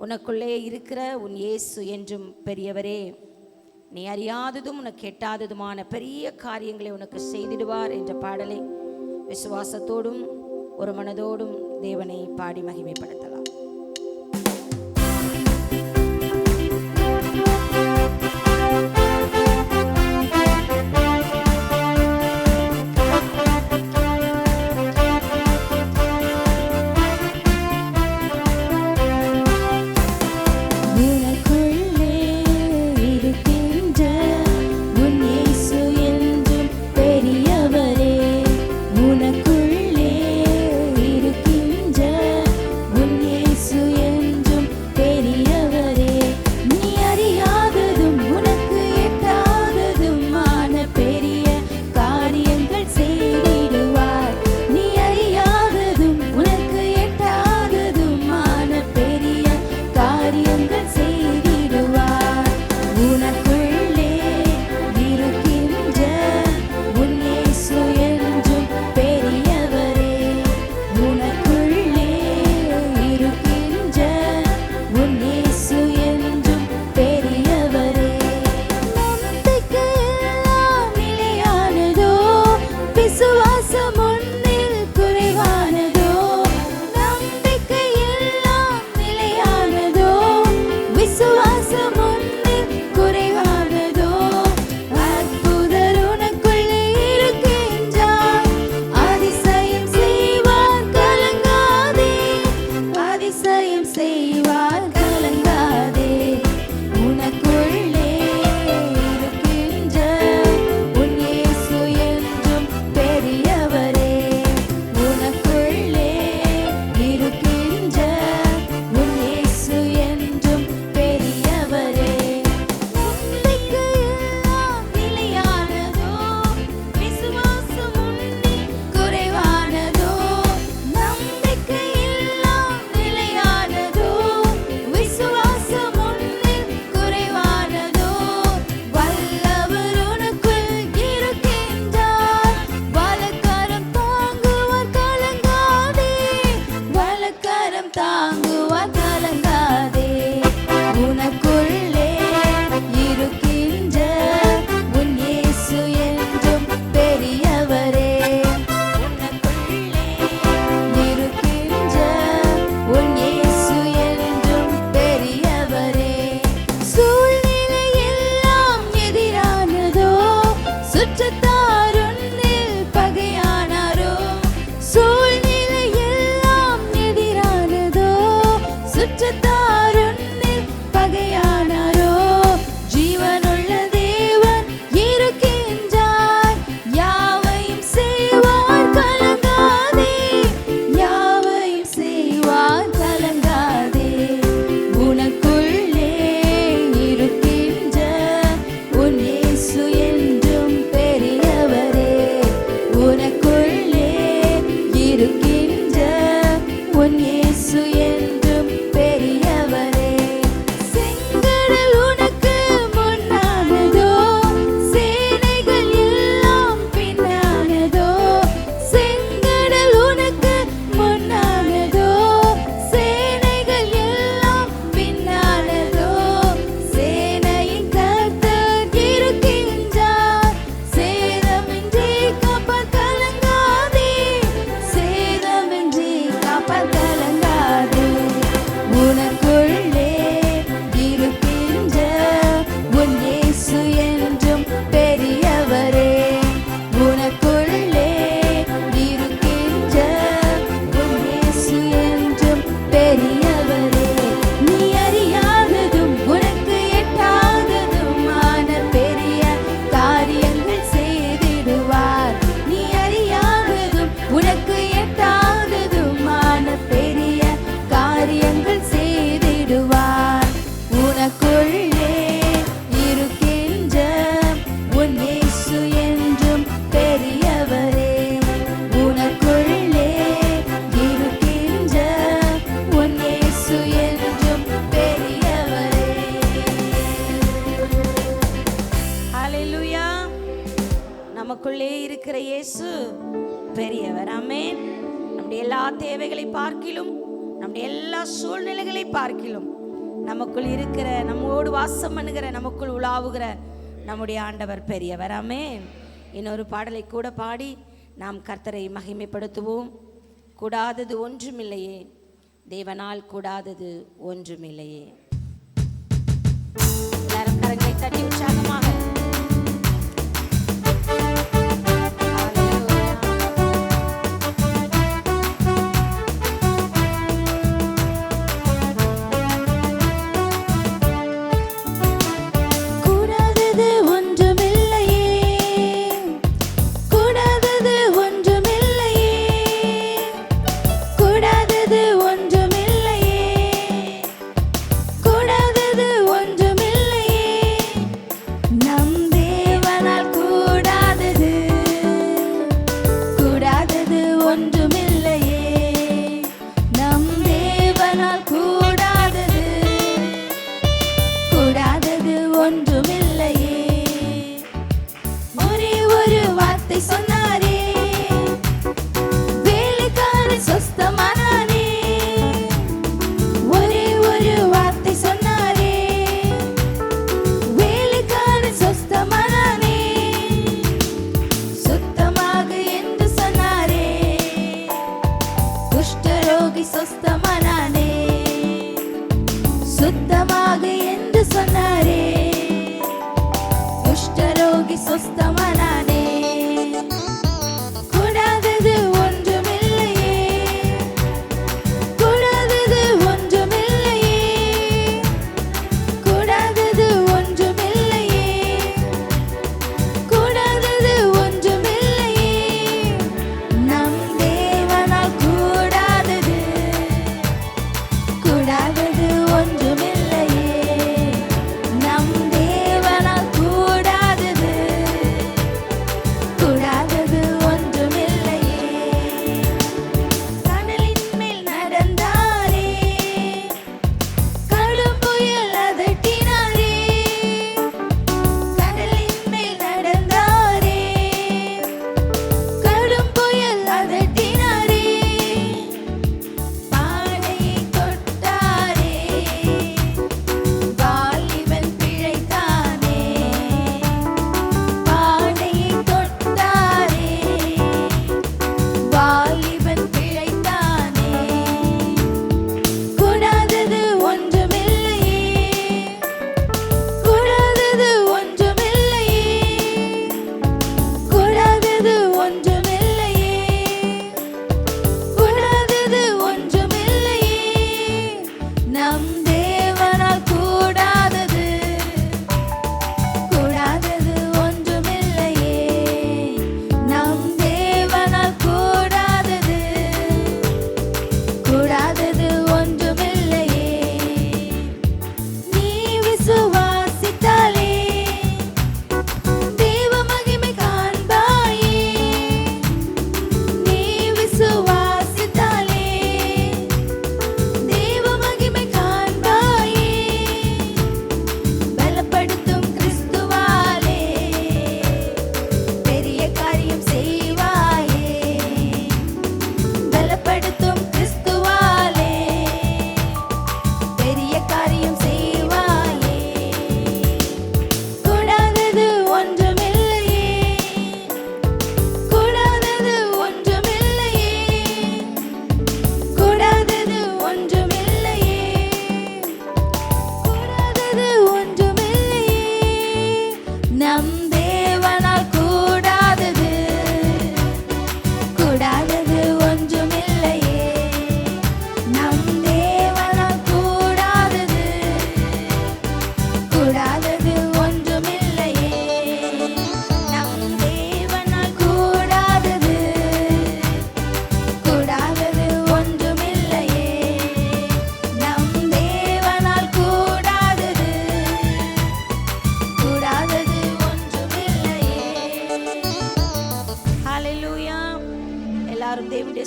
உனக்குள்ளே இருக்கிற உன் இயேசு என்றும் பெரியவரே, நீ அறியாததும் உனக்கு எட்டாததுமான பெரிய காரியங்களை உனக்கு செய்திடுவார் என்ற பாடலை விசுவாசத்தோடும் ஒரு மனதோடும் தேவனை பாடி மகிமைப்படுத்தலாம். நமக்குள்ளே இருக்கிற இயேசு பெரியவர். ஆமென். நம்முடைய எல்லா தேவைகளை பார்க்கிலும், நம்முடைய எல்லா சூழ்நிலைகளை பார்க்கிலும் நமக்குள் இருக்கிற, நம்மோடு வாசம் பண்ணுகிற, நமக்குள் உலாவுகிற நம்முடைய ஆண்டவர் பெரியவர். ஆமென். இன்னொரு பாடலை கூட பாடி நாம் கர்த்தரை மகிமைப்படுத்துவோம். கூடாதது ஒன்றுமில்லையே, தேவனால் கூடாதது ஒன்றுமில்லையே. எல்லாரும் கரங்களை தட்டி உற்சாகமாக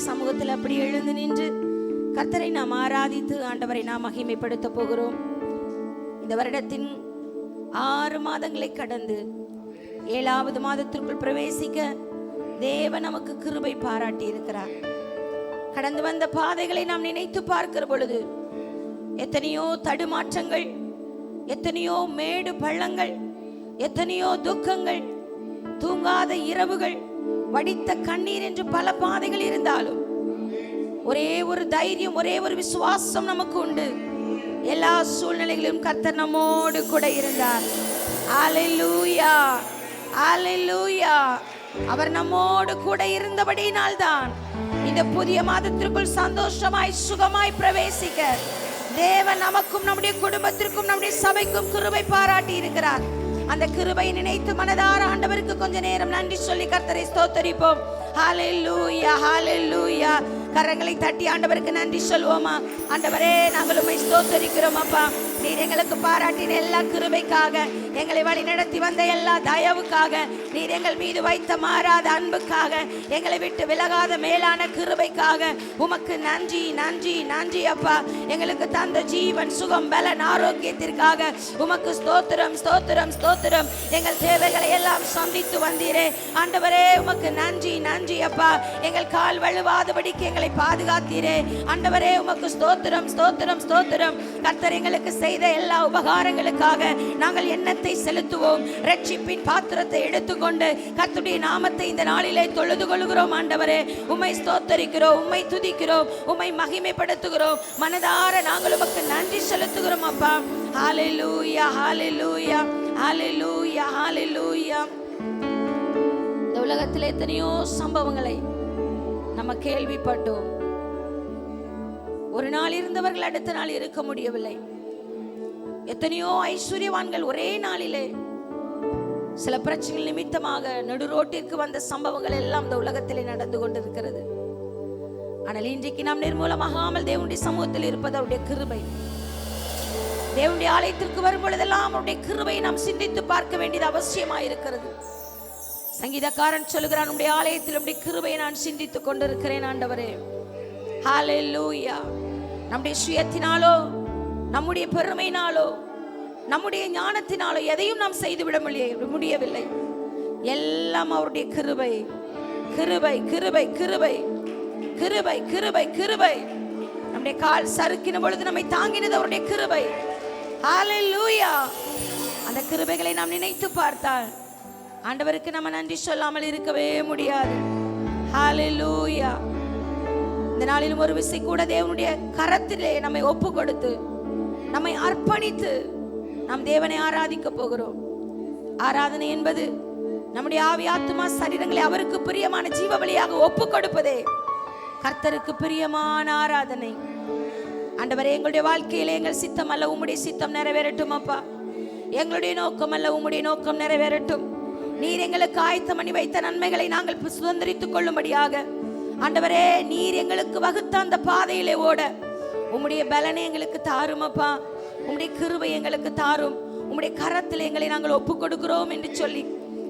சமூகத்தில் அப்படி எழுந்து நின்று கர்த்தரை நாம் ஆராதித்து ஆண்டவரை நாம் மகிமைப்படுத்த போகிறோம். இந்த வருடத்தின் 6 மாதங்களை கடந்து 7வது மாதத்திற்குள் பிரவேசிக்க தேவன் நமக்கு கிருபை பாராட்டி இருக்கிறார். கடந்து வந்த பாதைகளை நாம் நினைத்து பார்க்கிற பொழுது எத்தனையோ தடுமாற்றங்கள், எத்தனையோ மேடு பள்ளங்கள், எத்தனையோ துக்கங்கள், தூங்காத இரவுகள், வடித்த கண்ணீர் என்று பல பாதைகள் இருந்தாலும் ஒரே ஒரு தைரியம், ஒரே ஒரு விசுவாசம் நமக்கு உண்டு. எல்லா சூழ்நிலைகளிலும் கர்த்தர் நம்மோடு கூட இருந்தார். அல்லேலூயா, அல்லேலூயா. அவர் நம்மோடு கூட இருந்தபடியினால் தான் இந்த புதிய மாதத்திற்குள் சந்தோஷமாய் சுகமாய் பிரவேசிக்க தேவன் நமக்கும் நம்முடைய குடும்பத்திற்கும் நம்முடைய சபைக்கும் கிருபை பாராட்டி இருக்கிறார். அந்த கிருபை நினைத்து மனதார ஆண்டவருக்கு கொஞ்ச நேரம் நன்றி சொல்லி கர்த்தரை ஸ்தோத்தரிப்போம். ஹல்லேலூயா, ஹல்லேலூயா. கரங்களை தட்டி ஆண்டவருக்கு நன்றி சொல்வோமா? ஆண்டவரே, நாங்கள் உம்மை ஸ்தோத்தரிக்கிறோம் அப்பா. நீர் எங்களுக்கு பாராட்டின எல்லா கிருபைக்காக, எங்களை வழி நடத்தி வந்த எல்லா தயவுக்காக, நீர் எங்கள் மீது வைத்த மாறாத அன்புக்காக, எங்களை விட்டு விலகாத மேலான கிருபைக்காக உமக்கு நன்றி, நன்றி, நன்றி அப்பா. எங்களுக்கு தந்த ஜீவன், சுகம், பலன், ஆரோக்கியத்திற்காக உமக்கு ஸ்தோத்திரம், ஸ்தோத்திரம், ஸ்தோத்திரம். எங்கள் தேவைகளை எல்லாம் சந்தித்து வந்தீரே ஆண்டவரே, உமக்கு நன்றி, நன்றி அப்பா. எங்கள் கால் வழுவாதபடிக்கு எங்களை பாதுகாத்தீரே ஆண்டவரே, உமக்கு ஸ்தோத்திரம், ஸ்தோத்திரம், ஸ்தோத்திரம். கர்த்தர் எங்களுக்கு செய்த எல்லா உபகாரங்களுக்காக நாங்கள் எண்ணத்தை செலுத்துவோம். ரட்சிப்பின் பாத்திரத்தை எடுத்துக்கொண்டு கர்த்தருடைய நாமத்தை இந்த நாளிலே தொழுது கொள்கிறோம் ஆண்டவரே. உம்மை ஸ்தோத்தரிக்கிறோம், உம்மை துதிக்கிறோம், உம்மை மகிமைப்படுத்துகிறோம். மனதார நாங்கள் உமக்கு நன்றி செலுத்துகிறோம் அப்பா. ஹல்லேலூயா, ஹல்லேலூயா, ஹல்லேலூயா, ஹல்லேலூயா. இந்த உலகத்தில் எத்தனையோ சம்பவங்களை நம்ம கேள்விப்பட்டோம். ஒரு நாள் இருந்தவர்கள் அடுத்த நாள் இருக்க முடியவில்லை. எத்தனையோ ஐஸ்வர்யவான்கள் ஒரே நாளிலே சில பிரச்சனைகள் நிமித்தமாக நடுரோட்டிற்கு வந்த சம்பவங்கள் எல்லாம் இந்த உலகத்திலே நடந்து கொண்டிருக்கிறது. ஆனால் இன்றைக்கு நாம் நிர்மூலமாகாமல் தேவனுடைய சமூகத்தில் இருப்பது அவருடைய கிருபை. தேவனுடைய ஆலயத்திற்கு வரும் பொழுதெல்லாம் அவருடைய கிருபையை நாம் சிந்தித்து பார்க்க வேண்டியது அவசியமாயிருக்கிறது. சங்கீதக்காரன் சொல்லுகிறான், நம்முடைய ஆலயத்தில் நம்முடைய கிருபையை நான் சிந்தித்துக் கொண்டிருக்கிறேன் ஆண்டவரே. ஹல்லேலூயா. நம்முடைய சுயத்தினாலோ, நம்முடைய பெருமையினாலோ, நம்முடைய ஞானத்தினாலோ எதையும் நாம் செய்துவிட முடியவில்லை. எல்லாம் அவருடைய கிருபை, கிருபை, கிருபை, கிருபை, கிருபை, கிருபை, கிருபை. நம்முடைய கால் சறுக்கின பொழுது நம்மை தாங்கினது அவருடைய கிருபை. ஹல்லேலூயா. அந்த கிருபைகளை நாம் நினைத்து பார்த்தால் ஆண்டவருக்கு நம்ம நன்றி சொல்லாமல் இருக்கவே முடியாது. ஹல்லேலூயா. இந்த நாளிலும் ஒரு விசை கூட தேவனுடைய கரத்திலே நம்மை ஒப்பு கொடுத்து, நம்மை அர்ப்பணித்து நாம் தேவனை ஆராதிக்க போகிறோம். ஆராதனை என்பது நம்முடைய ஆவி, ஆத்துமா, சரீரங்களை அவருக்கு பிரியமான ஜீவ பலியாக ஒப்பு கொடுப்பதே கர்த்தருக்கு பிரியமான ஆராதனை. ஆண்டவரே, எங்களுடைய வாழ்க்கையிலே எங்கள் சித்தம் அல்ல உம்முடைய சித்தம் நிறைவேறட்டும் அப்பா. எங்களுடைய நோக்கம் அல்ல உம்முடைய நோக்கம் நிறைவேறட்டும். நீர் எங்களுக்கு ஆயத்தம் பண்ணி வைத்த நன்மைகளை நாங்கள் சுதந்திரித்துக் கொள்ளும்படியாக ஆண்டவரே, நீர் எங்களுக்கு வகுத்த அந்த பாதையிலே ஓட உம்முடைய பலனை எங்களுக்கு தாரும் அப்பா. உம்முடைய கிருபை எங்களுக்கு தாரும். உம்முடைய கரத்தில் எங்களை நாங்கள் ஒப்பு கொடுக்கிறோம் என்று சொல்லி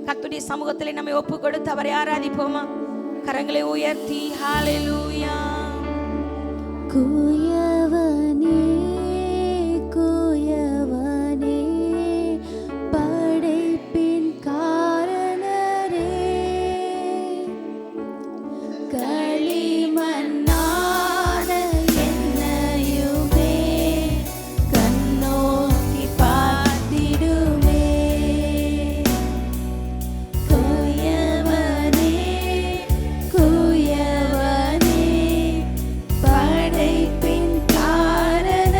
கர்த்தருடைய சமூகத்தில் நம்மை ஒப்பு கொடுத்து அவரை ஆராதிப்போமா? கரங்களை உயர்த்தி ஹல்லேலூயா. குயவனே, குயவனே, படைப்பின் காரணரே, களிமண்ணான என்னையுமே கண்ணோக்கி பார்த்திடுமே. குயவனே, குயவனே, படைப்பின் காரணரே,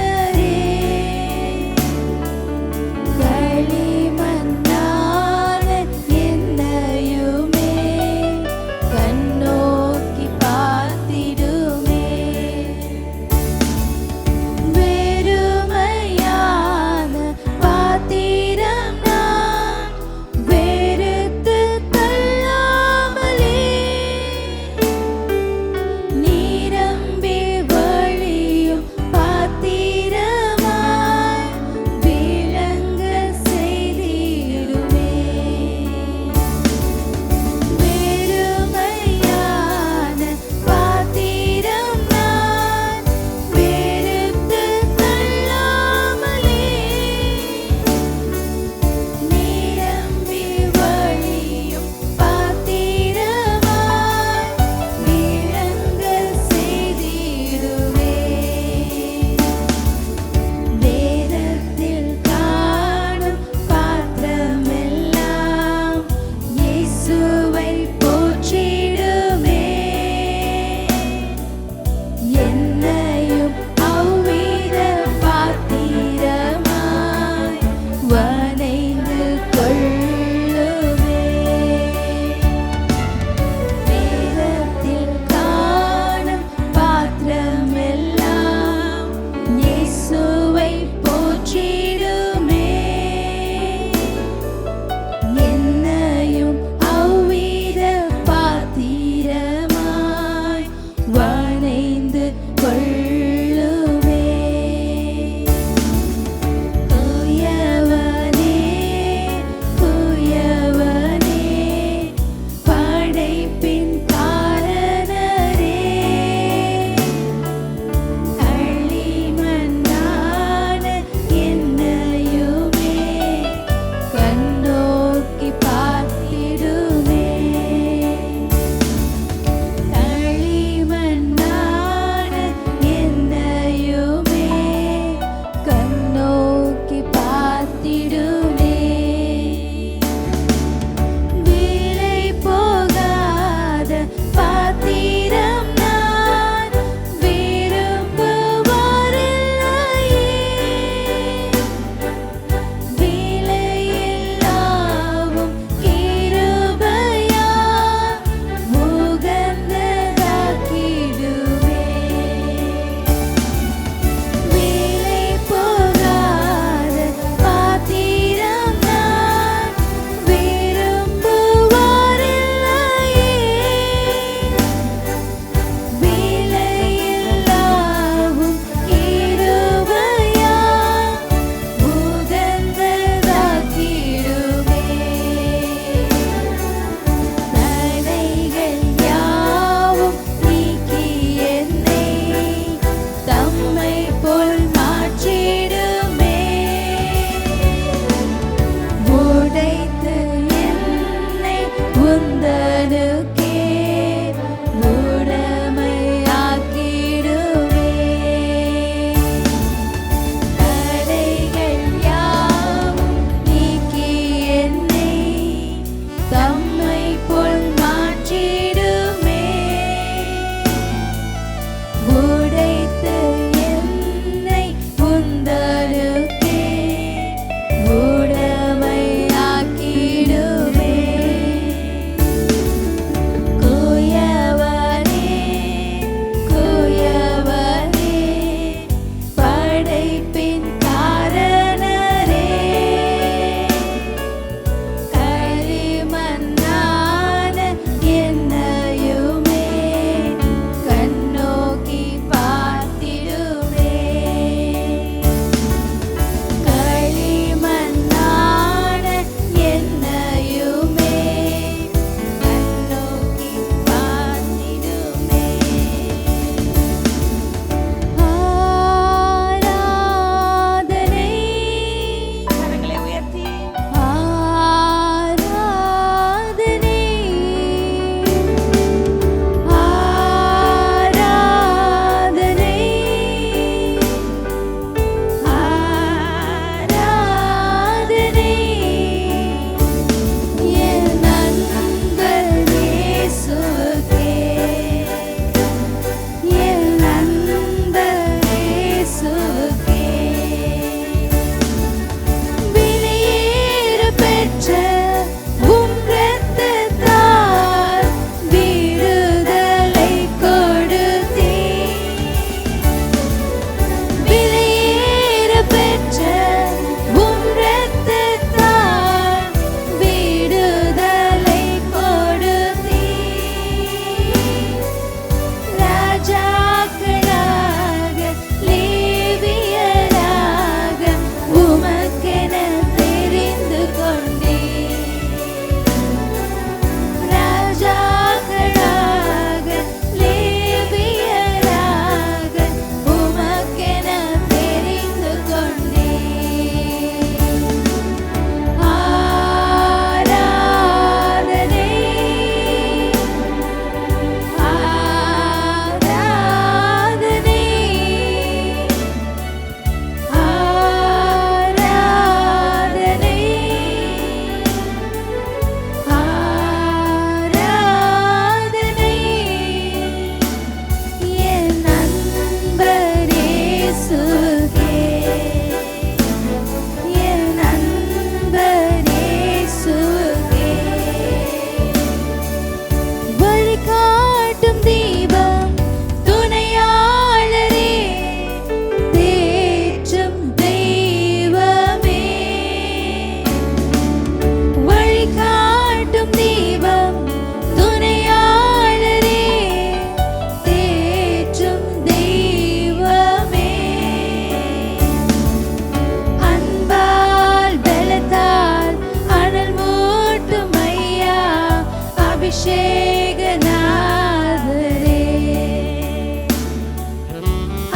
அபிஷேகநாதரே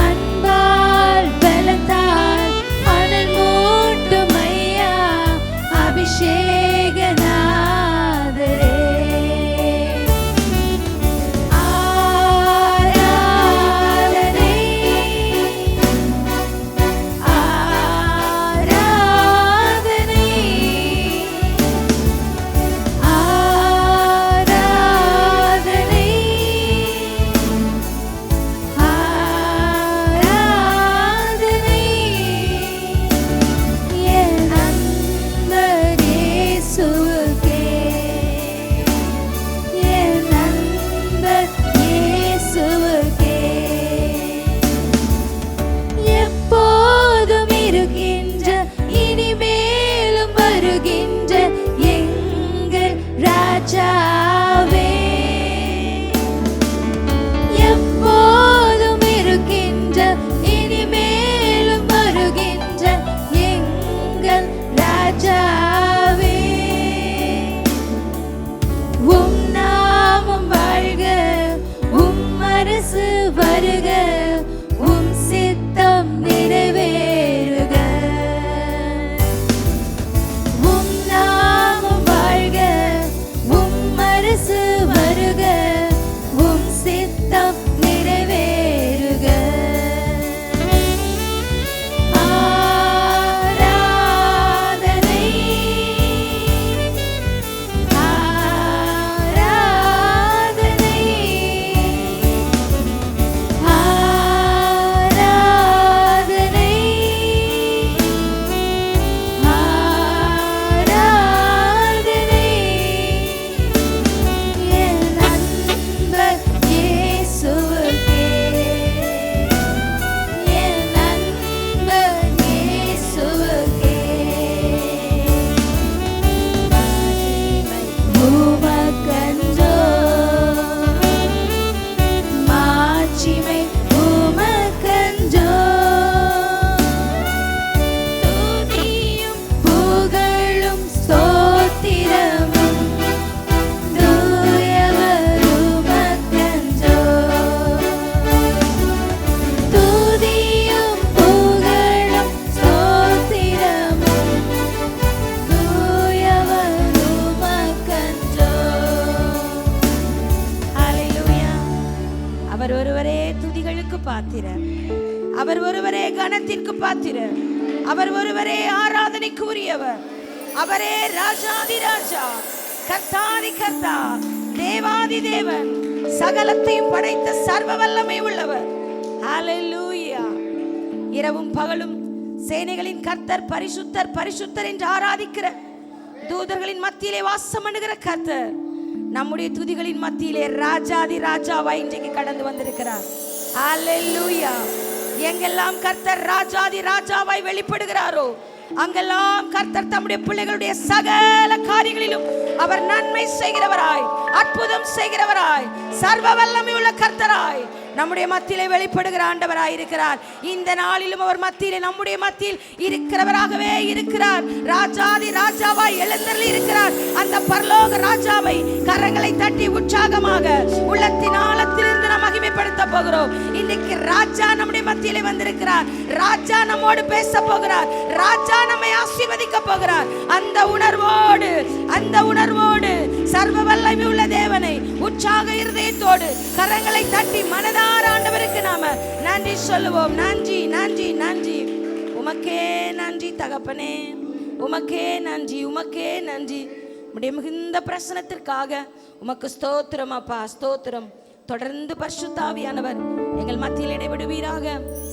அன்பால் பலத்தால் அனல் மூட்டும் ஐயா அபிஷேகநாதரே ஆராதனை ஆராதனை ஆராதனை ஆராதனை என் நண்பர் இயேசுவுக்கே என் நண்பர் இயேசுவுக்கே எப்போதும் இருக்கின்ற இனிமேலும் வருகின்ற எங்கள் ராஜாவே எப்போதும் இருக்கின்ற இனிமேலும் வருகின்ற எங்கள் ராஜாவே உம் நாமம் வாழ்க உம் அரசு வருக உம் சித்தம் நிறைவேறுக உம் நாமம் வாழ்க உம் அரசு வருக உம் சித்தம் நிறைவேறுக ஆராதனை ஆராதனை ஆராதனை ஆராதனை என் நண்பர் இயேசுவுக்கே என் நண்பர் இயேசுவுக்கே உமக்கன்றோ மாட்சிமை உமக்கன்றோ துதியும் புகழும் ஸ்தோத்திரமும் தூயவர் உமக்கன்றோ துதியும் புகழும் ஸ்தோத்திரமும் தூயவர் உமக்கன்றோ. ஹalleluya. அவர் ஒருவரே துதிகளுக்கு பாத்திரர், அவர் ஒருவரே கனத்திற்கு பாத்திரர், அவர் ஒருவரே ஆராதனைக்கு உரியவர், அவரே ராஜாதி ராஜா, கர்த்தாதி கர்த்தா, தேவாதி தேவன், சகலத்தையும் படைத்த சர்வ வல்லமை உள்ளவர். ஹalleluya. இரவும் பகலும் சேனைகளின் கர்த்தர் பரிசுத்தர் பரிசுத்தர் என்று ஆராதிக்கிற தூதர்களின் மத்தியிலே வாசம் பண்ணுகிற கர்த்தர் நம்முடைய துதிகளின் மத்தியிலே ராஜாதி ராஜாவாய் இன்றைக்கு கடந்து வந்திருக்கிறார். ஹalleluya. எங்கெல்லாம் கர்த்தர் ராஜாதி ராஜாவாய் வெளிப்படுகிறாரோ அங்கெல்லாம் கர்த்தர் தம்முடைய பிள்ளைகளுடைய சகல காரியங்களிலும் அவர் நன்மை செய்கிறவராய், அற்புதம் செய்கிறவராய், சர்வ வல்லமை உள்ள கர்த்தராய் நம்முடைய மத்தியிலே வெளிப்படுகிற ஆண்டவராய் இருக்கிறார். இந்த நாளிலும் அவர் மத்தியிலே நம்முடைய மத்தியில் இருக்கிறவராகவே இருக்கிறார். ராஜாதி ராஜாவாய் எழுந்தருளி இருக்கிறார். அந்த பரலோக ராஜாவை கரங்களை தட்டி உற்சாகமாக உள்ளத்தின் ஆழத்திலிருந்து நாம் மகிமைப்படுத்த போகிறோம். இன்றைக்கு ராஜா நம்முடைய மத்தியிலே வந்திருக்கிறார். ராஜா நம்மோடு பேச போகிறார். ராஜா நம்மை ஆசீர்வதிக்க போகிறார். அந்த உணர்வோடு சர்வ வல்லமை உள்ள தேவனை உற்சாக இருதயத்தோடு கரங்களை தட்டி மனதார ஆண்டவருக்கு நாம நன்றி சொல்லுவோம். நன்றி நன்றி நன்றி. உமக்கே நன்றி தகப்பனே, உமக்கே நன்றி, உமக்கே நன்றி. உம்முடைய மிகுந்த பிரசனத்திற்காக உமக்கு ஸ்தோத்திரம் அப்பா, ஸ்தோத்திரம். தொடர்ந்து பரிசுத்த ஆவியானவர் எங்கள் மத்தியில் இடைபடுவீராக,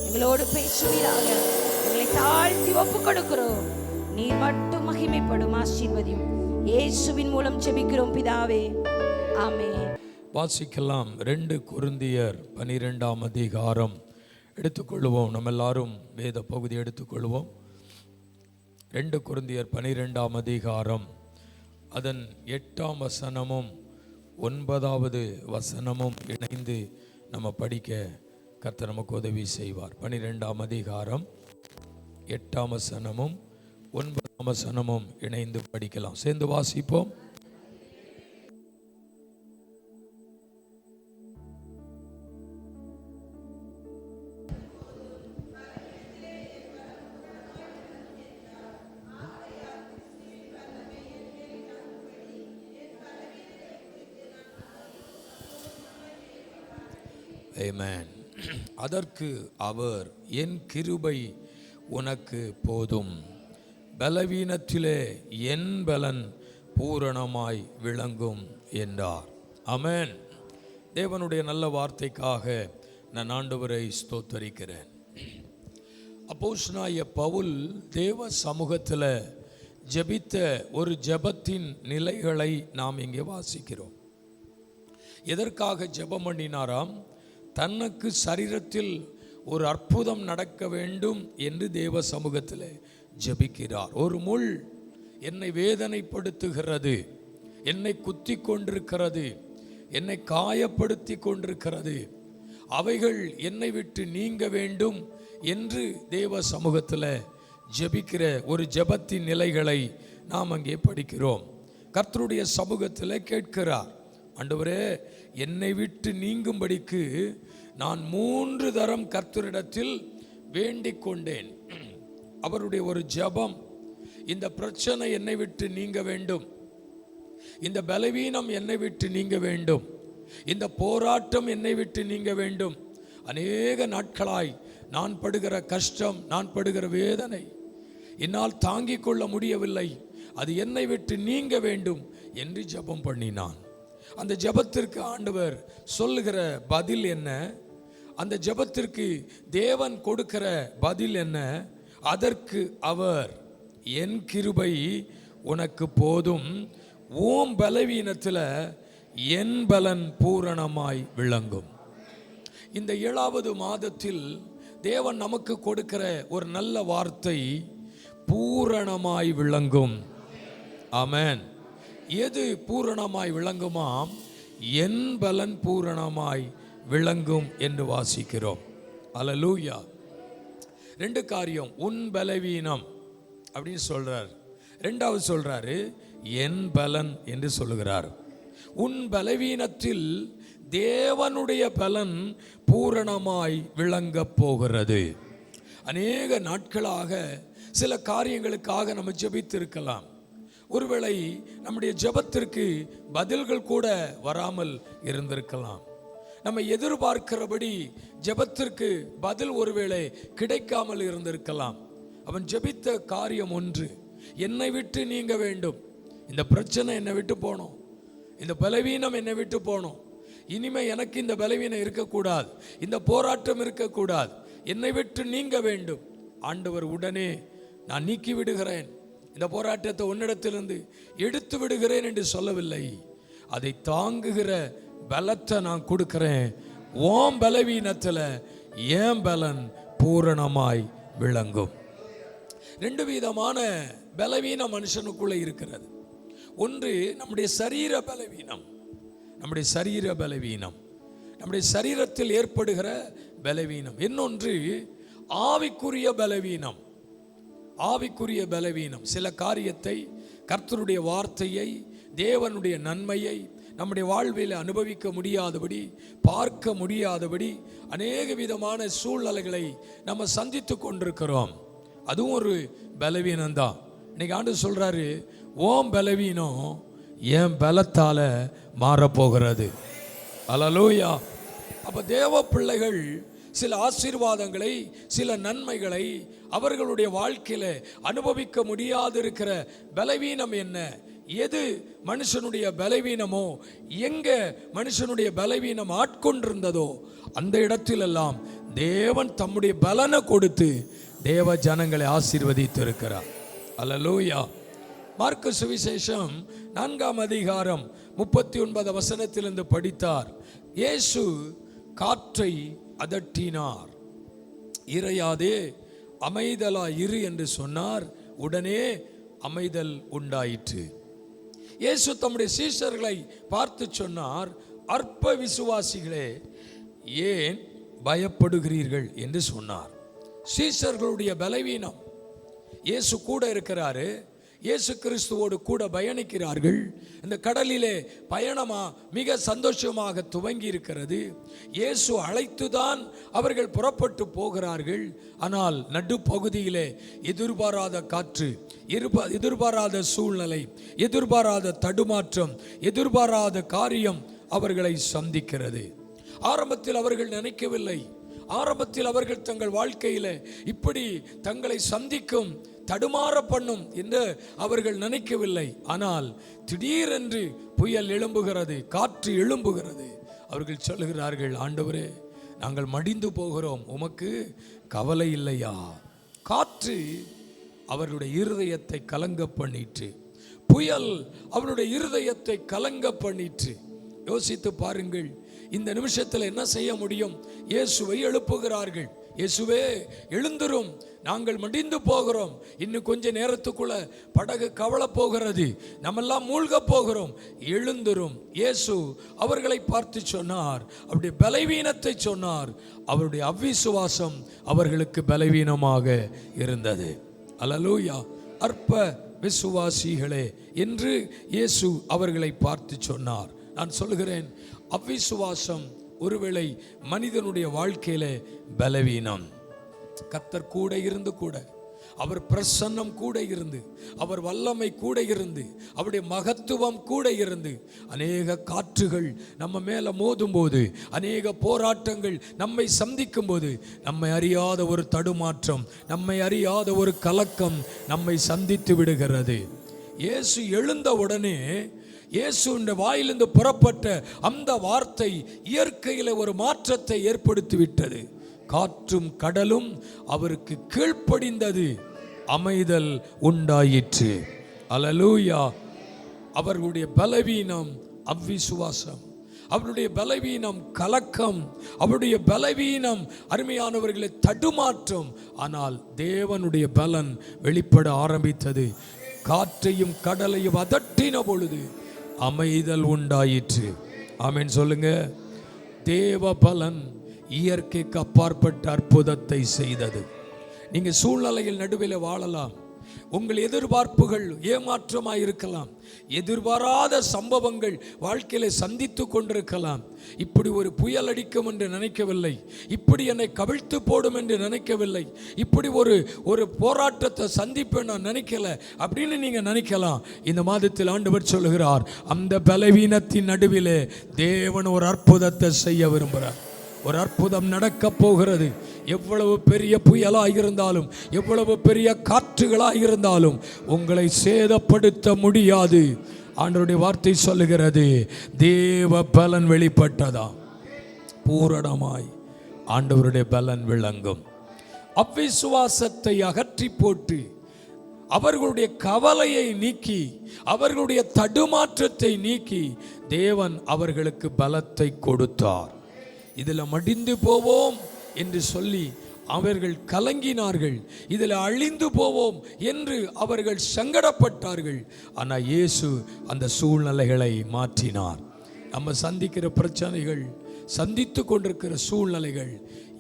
எங்களோடு பேசுவீராக. எங்களை தாழ்த்தி ஒப்பு கொடுக்கிறோம். நீர் மட்டும் மகிமைப்படும். ஆசீர்வதியும். இயேசுவின் மூலம் ஜெபிக்கிறோம் பிதாவே, ஆமென். வாசிக்கலாம். 2 கொரிந்தியர் 12ஆம் அதிகாரம் எடுத்துக்கொள்வோம். நம்ம எல்லாரும் வேத பகுதி எடுத்துக்கொள்வோம். 2 கொரிந்தியர் 12ஆம் அதிகாரம் அதன் 8ஆம் வசனமும் 9வது வசனமும் இணைந்து நம்ம படிக்க கர்த்தர் நமக்கு உதவி செய்வார். 12ஆம் அதிகாரம் 8ஆம் வசனமும் 9ஆம் வசனமும் இணைந்து படிக்கலாம். சேர்ந்து வாசிப்போம். ஆமென். அதற்கு அவர், என் கிருபை உனக்கு போதும், பலவீனத்திலே என் பலன் பூரணமாய் விளங்கும் என்றார். ஆமென். தேவனுடைய நல்ல வார்த்தைக்காக நான் ஆண்டவரை ஸ்தோத்தரிக்கிறேன். அப்போஸ்தலனாகிய பவுல் தேவ சமூகத்தில் ஜெபித்த ஒரு ஜெபத்தின் நிலைகளை நாம் இங்கே வாசிக்கிறோம். எதற்காக ஜெபம் பண்ணினாராம்? தனக்கு சரீரத்தில் ஒரு அற்புதம் நடக்க வேண்டும் என்று தேவ சமூகத்தில் ஜெபிக்கிறார். ஒரு முள் என்னை வேதனைப்படுத்துகிறது, என்னை குத்தி கொண்டிருக்கிறது, என்னை காயப்படுத்தி கொண்டிருக்கிறது, அவைகள் என்னை விட்டு நீங்க வேண்டும் என்று தேவ சமூகத்தில் ஜெபிக்கிற ஒரு ஜெபத்தின் நிலைகளை நாம் அங்கே படிக்கிறோம். கர்த்தருடைய சமூகத்தில் கேட்கிறார், ஆண்டவரே என்னை விட்டு நீங்கும்படிக்கு நான் 3 தரம் கர்த்தரிடத்தில் வேண்டிக் கொண்டேன். அவருடைய ஒரு ஜெபம், இந்த பிரச்சனை என்னை விட்டு நீங்க வேண்டும், இந்த பலவீனம் என்னை விட்டு நீங்க வேண்டும், இந்த போராட்டம் என்னை விட்டு நீங்க வேண்டும். அநேக நாட்களாய் நான் படுகிற கஷ்டம், நான் படுகிற வேதனை என்னால் தாங்கிக் கொள்ள முடியவில்லை, அது என்னை விட்டு நீங்க வேண்டும் என்று ஜெபம் பண்ணினான். அந்த ஜெபத்திற்கு ஆண்டவர் சொல்லுகிற பதில் என்ன? அந்த ஜெபத்திற்கு தேவன் கொடுக்கிற பதில் என்ன? அதற்கு அவர், என் கிருபை உனக்கு போதும், ஓம் பலவீனத்தில் என் பலன் பூரணமாய் விளங்கும். இந்த 7வது மாதத்தில் தேவன் நமக்கு கொடுக்கிற ஒரு நல்ல வார்த்தை, பூரணமாய் விளங்கும். ஆமென். எது பூரணமாய் விளங்குமாம்? என் பலன் பூரணமாய் விளங்கும் என்று வாசிக்கிறோம். அல்லேலூயா. 2 காரியம், உன் பலவீனம் அப்படின்னு சொல்றார். 2வது சொல்றாரு என் பலன் என்று சொல்லுகிறார். உன் பலவீனத்தில் தேவனுடைய பலன் பூரணமாய் விளங்க போகிறது. அநேக நாட்களாக சில காரியங்களுக்காக நம்ம ஜெபித்திருக்கலாம். ஒருவேளை நம்முடைய ஜெபத்திற்கு பதில்கள் கூட வராமல் இருந்திருக்கலாம். நம்ம எதிர்பார்க்கிறபடி ஜெபத்திற்கு பதில் ஒருவேளை கிடைக்காமல் இருந்திருக்கலாம். அவன் ஜெபித்த காரியம் ஒன்று, என்னை விட்டு நீங்க வேண்டும், இந்த பிரச்சனை என்னை விட்டு போகணும், இந்த பலவீனம் என்னை விட்டு போகணும், இனிமே எனக்கு இந்த பலவீனம் இருக்கக்கூடாது, இந்த போராட்டம் இருக்கக்கூடாது, என்னை விட்டு நீங்க வேண்டும். ஆண்டவர் உடனே நான் நீக்கி விடுகிறேன், இந்த போராட்டத்தை உன்னிடத்திலிருந்து எடுத்து விடுகிறேன் என்று சொல்லவில்லை. அதை தாங்குகிற பலத்தை நான் கொடுக்கிறேன். ஓம் பலவீனத்தில் ஏன் பலன் பூரணமாய் விளங்கும். 2 விதமான பலவீனம் மனுஷனுக்குள்ளே இருக்கிறது. ஒன்று நம்முடைய சரீர பலவீனம், நம்முடைய சரீர பலவீனம், நம்முடைய சரீரத்தில் ஏற்படுகிற பலவீனம். இன்னொன்று ஆவிக்குரிய பலவீனம். ஆவிக்குரிய பலவீனம், சில காரியத்தை, கர்த்தருடைய வார்த்தையை, தேவனுடைய நன்மையை நம்முடைய வாழ்வில் அனுபவிக்க முடியாதபடி, பார்க்க முடியாதபடி அநேக விதமான சூழ்நிலைகளை நம்ம சந்தித்து கொண்டிருக்கிறோம். அதுவும் ஒரு பலவீனம்தான். இன்னைக்கு ஆண்டவர் சொல்றாரு, ஓம் பலவீனம் என் பலத்தால மாறப்போகிறது. அல்லேலூயா. அப்ப தேவ பிள்ளைகள் சில ஆசீர்வாதங்களை, சில நன்மைகளை அவர்களுடைய வாழ்க்கையில அனுபவிக்க முடியாது இருக்கிற பலவீனம் என்ன? எது மனுஷனுடைய பலவீனமோ, எங்க மனுஷனுடைய பலவீனம் ஆட்கொண்டிருந்ததோ அந்த இடத்திலெல்லாம் தேவன் தம்முடைய பலனை கொடுத்து தேவ ஜனங்களை ஆசீர்வதித்து இருக்கிறார். அல்லேலூயா. மார்க்கு சுவிசேஷம் 4ஆம் அதிகாரம் 39 வசனத்திலிருந்து படித்தார். இயேசு காற்றை அதட்டினார், இறையாதே அமைதலா இரு என்று சொன்னார். உடனே அமைதல் உண்டாயிற்று. இயேசு தம்முடைய சீஷர்களை பார்த்து சொன்னார், அற்ப விசுவாசிகளே ஏன் பயப்படுகிறீர்கள் என்று சொன்னார். சீஷர்களுடைய பலவீனம், இயேசு கூட இருக்கிறாரு, இயேசு கிறிஸ்துவோடு கூட பயணிக்கிறார்கள். இந்த கடலிலே பயணமா மிக சந்தோஷமாக துவங்கி இருக்கிறது. இயேசு அழைத்துதான் அவர்கள் புறப்பட்டு போகிறார்கள். ஆனால் நடுப்பகுதியிலே எதிர்பாராத காற்று, எதிர்பாராத சூழ்நிலை, எதிர்பாராத தடுமாற்றம், எதிர்பாராத காரியம் அவர்களை சந்திக்கிறது. ஆரம்பத்தில் அவர்கள் நினைக்கவில்லை. ஆரம்பத்தில் அவர்கள் தங்கள் வாழ்க்கையில இப்படி தங்களை சந்திக்கும், தடுமாற பண்ணும் என்று அவர்கள் நினைக்கவில்லை. ஆனால் திடீரென்று புயல் எழும்புகிறது, காற்று எழும்புகிறது. அவர்கள் சொல்லுகிறார்கள், ஆண்டவரே, நாங்கள் மடிந்து போகிறோம், உமக்கு கவலை இல்லையா? காற்று அவருடைய இருதயத்தை கலங்க பண்ணிற்று. புயல் அவருடைய இருதயத்தை கலங்க பண்ணிற்று. யோசித்து பாருங்கள், இந்த நிமிஷத்தில் என்ன செய்ய முடியும்? இயேசுவை எழுப்புகிறார்கள். இயேசுவே, எழுந்திரும், நாங்கள் மடிந்து போகிறோம், இன்னும் கொஞ்ச நேரத்துக்குள்ள படகு கவலை போகிறது, நம்மெல்லாம் மூழ்க போகிறோம், எழுந்திரும். இயேசு அவர்களை பார்த்து சொன்னார், அவருடைய பலவீனத்தை சொன்னார். அவருடைய அவிசுவாசம் அவர்களுக்கு பலவீனமாக இருந்தது. அல்லேலூயா. அற்ப விசுவாசிகளே என்று இயேசு அவர்களை பார்த்து சொன்னார். நான் சொல்கிறேன், அவிசுவாசம் ஒருவேளை மனிதனுடைய வாழ்க்கையில பலவீனம். கர்த்தர் கூட இருந்து கூட, அவர் பிரசன்னம் கூட இருந்து, அவர் வல்லமை கூட இருந்து, அவருடைய மகத்துவம் கூட இருந்து, அநேக காற்றுகள் நம்ம மேல மோதும் போது, அநேக போராட்டங்கள் நம்மை சந்திக்கும் போது, நம்மை அறியாத ஒரு தடுமாற்றம், நம்மை அறியாத ஒரு கலக்கம் நம்மை சந்தித்து விடுகிறது. இயேசு எழுந்த உடனே இயேசுவின் வாயிலிருந்து புறப்பட்ட அந்த வார்த்தை இயற்கையில் ஒரு மாற்றத்தை ஏற்படுத்தி விட்டது. காற்றும் கடலும் அவருக்கு கீழ்ப்படிந்தது, அமைதல் உண்டாயிற்று. அல்லேலூயா. அவர்களுடைய பலவீனம் அவிசுவாசம், அவருடைய பலவீனம் கலக்கம், அவருடைய பலவீனம் அருமையானவர்களை தடுமாற்றம். ஆனால் தேவனுடைய பலன் வெளிப்பட ஆரம்பித்தது. காற்றையும் கடலையும் அதட்டின பொழுது அமைதல் உண்டாயிற்று. ஆமென் சொல்லுங்க. தேவ பலன் இயற்கைக்கு அப்பாற்பட்ட அற்புதத்தை செய்தது. நீங்க சூழ்நிலையில் நடுவில் வாழலாம், உங்கள் எதிர்பார்ப்புகள் ஏமாற்றமாக இருக்கலாம், எதிர்பாராத சம்பவங்கள் வாழ்க்கையில சந்தித்து கொண்டிருக்கலாம். இப்படி ஒரு புயல் அடிக்கும் என்று நினைக்கவில்லை, இப்படி என்னை கவிழ்த்து போடும் என்று நினைக்கவில்லை, இப்படி ஒரு போராட்டத்தை சந்திப்பேன் நான் நினைக்கல அப்படின்னு நீங்க நினைக்கலாம். இந்த மாதத்தில் ஆண்டவர் சொல்லுகிறார், அந்த பலவீனத்தின் நடுவிலே தேவன் ஒரு அற்புதத்தை செய்ய விரும்புகிறார். ஒரு அற்புதம் நடக்க போகிறது. எவ்வளவு பெரிய புயலாக இருந்தாலும், எவ்வளவு பெரிய காற்றுகளாக இருந்தாலும் உங்களை சேதப்படுத்த முடியாது. ஆண்டவருடைய வார்த்தை சொல்லுகிறது, தேவ பலன் வெளிப்பட்டதா பூரணமாய் ஆண்டவருடைய பலன் விளங்கும். அவிசுவாசத்தை அகற்றி போட்டு, அவர்களுடைய கவலையை நீக்கி, அவர்களுடைய தடுமாற்றத்தை நீக்கி தேவன் அவர்களுக்கு பலத்தை கொடுத்தார். இதில் மடிந்து போவோம் என்று சொல்லி அவர்கள் கலங்கினார்கள், இதில் அழிந்து போவோம் என்று அவர்கள் சங்கடப்பட்டார்கள். ஆனால் இயேசு அந்த சூழ்நிலைகளை மாற்றினார். நம்ம சந்திக்கிற பிரச்சனைகள், சந்தித்து கொண்டிருக்கிற சூழ்நிலைகள்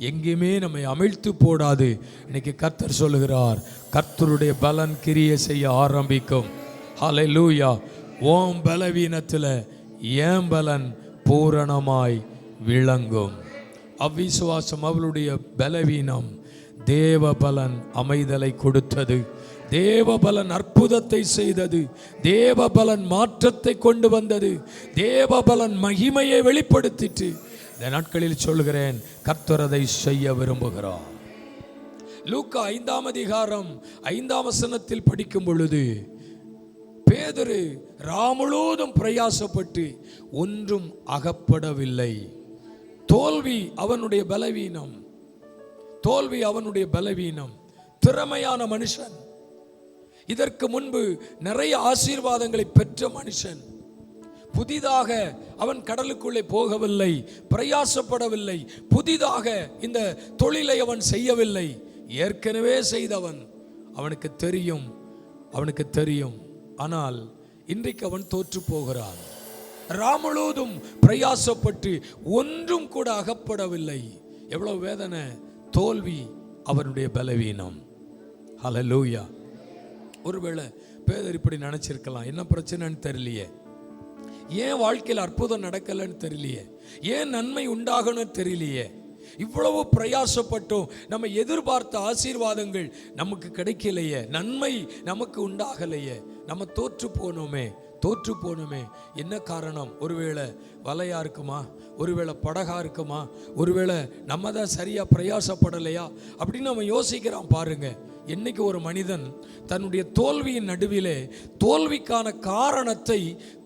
எங்கேயுமே நம்மை அமிழ்த்து போடாது. இன்னைக்கு கர்த்தர் சொல்லுகிறார், கர்த்தருடைய பலன் கிரியை செய்ய ஆரம்பிக்கும். ஹல்லேலூயா. ஓம் பலவீனத்தில் ஏன் பலன் பூரணமாய் விளங்கும். அவிசுவாசம் அவளுடைய பலவீனம், தேவ பலன் அமைதலை கொடுத்தது. தேவ பலன் அற்புதத்தை செய்தது. தேவ பலன் மாற்றத்தை கொண்டு வந்தது. தேவ பலன் மகிமையை வெளிப்படுத்திட்டு இந்த நாட்களில் சொல்கிறேன், கர்த்தர் அதை செய்ய விரும்புகிறார். லூக்கா 5ஆம் அதிகாரம் 5ஆம் வசனத்தில் படிக்கும் பொழுது, பேதுரு ராமுழுவதும் பிரயாசப்பட்டு ஒன்றும் அகப்படவில்லை. தோல்வி அவனுடைய பலவீனம், தோல்வி அவனுடைய பலவீனம். திறமையான மனுஷன், இதற்கு முன்பு நிறைய ஆசீர்வாதங்களை பெற்ற மனுஷன். புதிதாக அவன் கடலுக்குள்ளே போகவில்லை, பிரயாசப்படவில்லை, புதிதாக இந்த தொழிலை அவன் செய்யவில்லை. ஏற்கனவே செய்தவன், அவனுக்கு தெரியும். ஆனால் இன்றைக்கு அவன் தோற்று போகிறான். ராமுழுவதும் பிரயாசப்பட்டு ஒன்றும் கூட அகப்படவில்லை. எவ்வளவு வேதனை! தோல்வி அவனுடைய பலவீனம். ஹல்லேலூயா. ஒருவேளை பேதர் இப்படி நினைச்சிருக்கலாம், என்ன பிரச்சனைன்னு தெரியலையே, ஏன் வாழ்க்கையில் அற்புதம் நடக்கலன்னு தெரியலையே, ஏன் நன்மை உண்டாகணும்னு தெரியலையே, இவ்வளவு பிரயாசப்பட்டோம், நம்ம எதிர்பார்த்த ஆசீர்வாதங்கள் நமக்கு கிடைக்கலையே, நன்மை நமக்கு உண்டாகலையே, நம்ம தோற்று போனோமே. தோற்று போனோமே, என்ன காரணம்? ஒருவேளை வலையா இருக்குமா, ஒருவேளை படகா இருக்குமா, ஒருவேளை நம்ம தான் சரியா பிரயாசப்படலையா அப்படின்னு நம்ம யோசிக்கிறான். பாருங்க, என்னைக்கு ஒரு மனிதன் தன்னுடைய தோல்வியின் நடுவிலே தோல்விக்கான காரணத்தை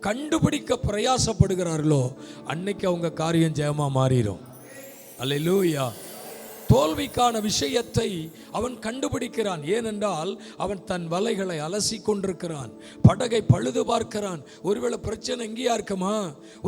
கண்டுபிடிக்க பிரயாசப்படுகிறார்களோ அன்னைக்கு அவங்க காரியம் ஜெயமா மாறிடும். அல்லேலூயா. தோல்விக்கான விஷயத்தை அவன் கண்டுபிடிக்கிறான். ஏனென்றால் அவன் தன் வலைகளை அலசி கொண்டிருக்கிறான், படகை பழுது பார்க்கிறான். ஒருவேளை பிரச்சனை எங்கேயா இருக்குமா,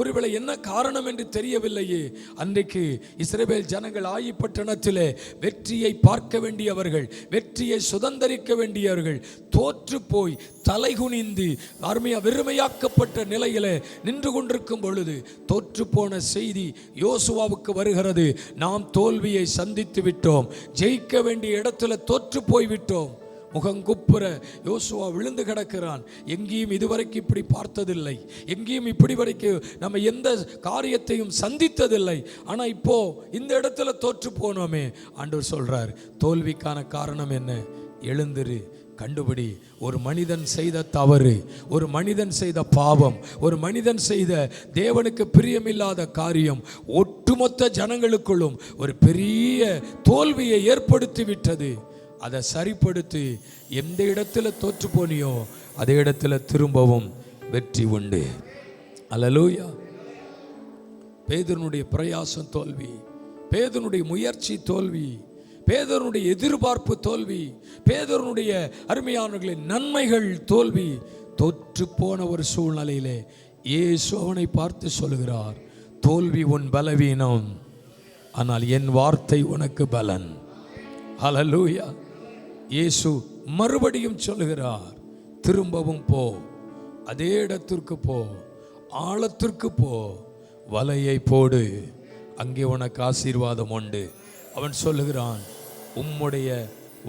ஒருவேளை என்ன காரணம் என்று தெரியவில்லையே. அன்றைக்கு இஸ்ரவேல் ஜனங்கள் ஆயி பட்டணத்திலே வெற்றியை பார்க்க வேண்டியவர்கள், வெற்றியை சுதந்தரிக்க வேண்டியவர்கள் தோற்று போய் தலைகுனிந்து அருமையா வெறுமையாக்கப்பட்ட நிலையிலே நின்று கொண்டிருக்கும் பொழுது தோற்று போன செய்தி யோசுவாவுக்கு வருகிறது. நாம் தோல்வியை சந்தித்து விட்டோம், ஜெயிக்க வேண்டிய இடத்துல தோற்று போய் விட்டோம். முகங்குப்புற யோசுவா விழுந்து கிடக்கிறான். எங்கேயும் இதுவரைக்கும் இப்படி பார்த்ததில்லை, எங்கேயும் இப்படி வரைக்கும் நம்ம எந்த காரியத்தையும் சந்தித்ததில்லை. ஆனால் இப்போ இந்த இடத்துல தோற்று போனோமே. ஆண்டவர் சொல்றார், தோல்விக்கான காரணம் என்ன? எழுந்திரு, கண்டுபிடி. ஒரு மனிதன் செய்த தவறு, ஒரு மனிதன் செய்த பாவம், ஒரு மனிதன் செய்த தேவனுக்கு பிரியமில்லாத காரியம் ஒட்டுமொத்த ஜனங்களுக்குள்ளும் ஒரு பெரிய தோல்வியை ஏற்படுத்தி விட்டது. அதை சரிப்படுத்தி எந்த இடத்துல தோற்று போனியோ அதே இடத்துல திரும்பவும் வெற்றி உண்டு. அல்லேலூயா. பேதுருனுடைய பிரயாசம் தோல்வி, பேதுருனுடைய முயற்சி தோல்வி, பேதுருனுடைய எதிர்பார்ப்பு தோல்வி, பேதுருனுடைய அருமையானவர்களின் நன்மைகள் தோல்வி. தோற்று போன ஒரு சூழ்நிலையிலே இயேசு அவனை பார்த்து சொல்கிறார், தோல்வி உன் பலவீனம், ஆனால் என் வார்த்தை உனக்கு பலன். ஹல்லேலூயா. இயேசு மறுபடியும் சொல்கிறார், திரும்பவும் போ, அதே இடத்திற்கு போ, ஆழத்திற்கு போ, வலையை போடு, அங்கே உனக்கு ஆசீர்வாதம் உண்டு. அவன் சொல்லுகிறான், உம்முடைய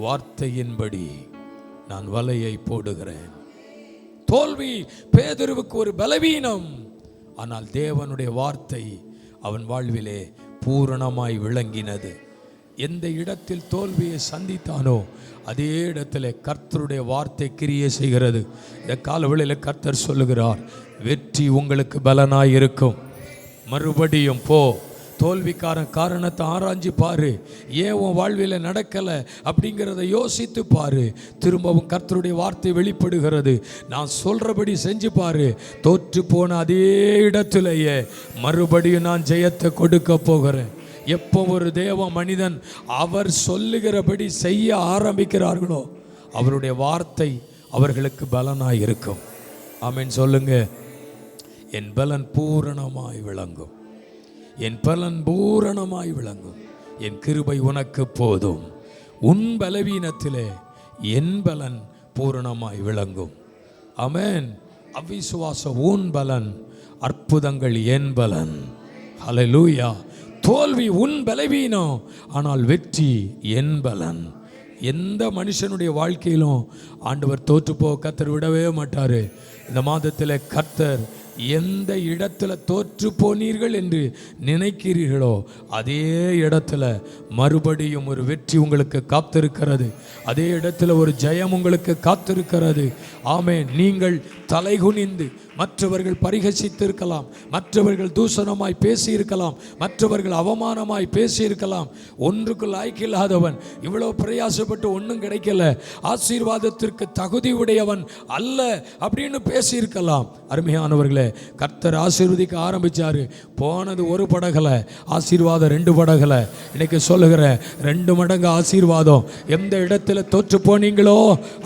வார்த்தையின்படி நான் வலையை போடுகிறேன். தோல்வி பேதுருவுக்கு ஒரு பலவீனம், ஆனால் தேவனுடைய வார்த்தை அவன் வாழ்விலே பூரணமாய் விளங்கினது. எந்த இடத்தில் தோல்வியை சந்தித்தானோ அதே இடத்துல கர்த்தருடைய வார்த்தை கிரியை செய்கிறது. இந்த காலவெளியில் கர்த்தர் சொல்லுகிறார், வெற்றி உங்களுக்கு பலனாய் இருக்கும். மறுபடியும் போ, தோல்விக்கான காரணத்தை ஆராய்ஞ்சு பாரு, ஏன் உன் வாழ்வில் நடக்கலை அப்படிங்கிறத யோசித்து பாரு. திரும்பவும் கர்த்தருடைய வார்த்தை வெளிப்படுகிறது, நான் சொல்றபடி செஞ்சு பாரு. தோற்று போன அதே இடத்திலேயே மறுபடியும் நான் ஜெயத்தை கொடுக்க போகிறேன். எப்போ ஒரு தேவ மனிதன் அவர் சொல்லுகிறபடி செய்ய ஆரம்பிக்கிறார்களோ அவருடைய வார்த்தை அவர்களுக்கு பலனாய் இருக்கும். ஆமென் சொல்லுங்க. என் பலன் பூரணமாய் விளங்கும், என் பலன் பூரணமாய் விளங்கும், என் கிருபை உனக்கு போதும், உன் பலவீனத்திலே என் பலன் பூரணமாய் விளங்கும். ஆமென். அவிசுவாச உன் பலன், அற்புதங்கள் என் பலன். ஹல்லேலூயா. தோல்வி உன் பலவீனம், ஆனால் வெற்றி என் பலன். எந்த மனுஷனுடைய வாழ்க்கையிலும் ஆண்டவர் தோற்று போக கர்த்தர் விடவே மாட்டார். இந்த மாதத்தில் கர்த்தர் எந்த இடத்துல தோற்று போனீர்கள் என்று நினைக்கிறீர்களோ அதே இடத்துல மறுபடியும் ஒரு வெற்றி உங்களுக்கு காத்திருக்கிறது, அதே இடத்துல ஒரு ஜெயம் உங்களுக்கு காத்திருக்கிறது. ஆமென். நீங்கள் தலைகுனிந்து மற்றவர்கள் பரிகசித்திருக்கலாம், மற்றவர்கள் தூஷணமாய் பேசியிருக்கலாம், மற்றவர்கள் அவமானமாய் பேசியிருக்கலாம். ஒன்றுக்கு லாய்க்கில்லாதவன், இவ்வளவு பிரயாசப்பட்டு ஒன்றும் கிடைக்கல, ஆசீர்வாதத்திற்கு தகுதி உடையவன் அல்ல அப்படின்னு பேசியிருக்கலாம். அருமையானவர்களே, கர்த்தர் ஆசீர்வதிக்க ஆரம்பிச்சாரு. போனது ஒரு படகல, ஆசீர்வாதம் 2 படகல. இன்னைக்கு சொல்லுகிற 2 மடங்கு ஆசீர்வாதம். எந்த இடத்துல தோற்று போனீங்களோ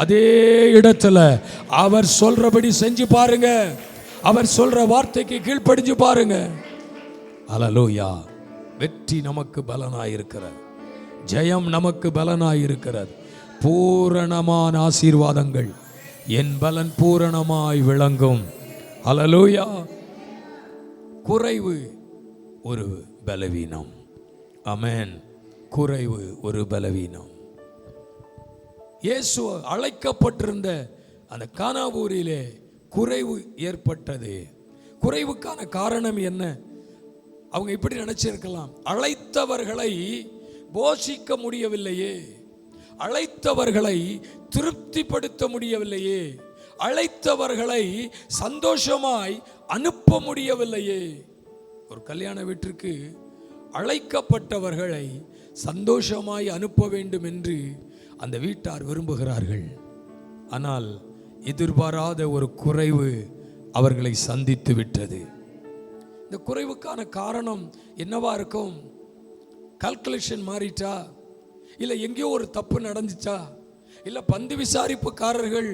அதே இடத்துல அவர் சொல்றபடி செஞ்சு பாருங்க, அவர் சொல்ற வார்த்தைக்கு கீழ்ப்படிஞ்சு பாருங்க. அல்லேலூயா. வெற்றி நமக்கு பலனாயிருக்கிறது, ஜெயம் நமக்கு பலனாயிருக்கிறது. பூரணமான ஆசீர்வாதங்கள், என் பலன் பூரணமாய் விளங்கும். அல்லேலூயா. குறைவு ஒரு பலவீனம். ஆமென். குறைவு ஒரு பலவீனம். இயேசு அழைக்கப்பட்டிருந்த அந்த கானாவூரிலே குறைவு ஏற்பட்டது. குறைவுக்கான காரணம் என்ன? அவங்க இப்படி நினைச்சிருக்கலாம், அழைத்தவர்களை போஷிக்க முடியவில்லையே, அழைத்தவர்களை திருப்திப்படுத்த முடியவில்லையே, அழைத்தவர்களை சந்தோஷமாய் அனுப்ப முடியவில்லையே. ஒரு கல்யாண வீட்டிற்கு அழைக்கப்பட்டவர்களை சந்தோஷமாய் அனுப்ப வேண்டும் என்று அந்த வீட்டார் விரும்புகிறார்கள். ஆனால் எதிர்பாராத ஒரு குறைவு அவர்களை சந்தித்து விட்டது. இந்த குறைவுக்கான காரணம் என்னவா இருக்கும்? கால்குலேஷன் மாறிட்டா, இல்லை எங்கேயோ ஒரு தப்பு நடந்துச்சா, இல்லை பந்து விசாரிப்புக்காரர்கள்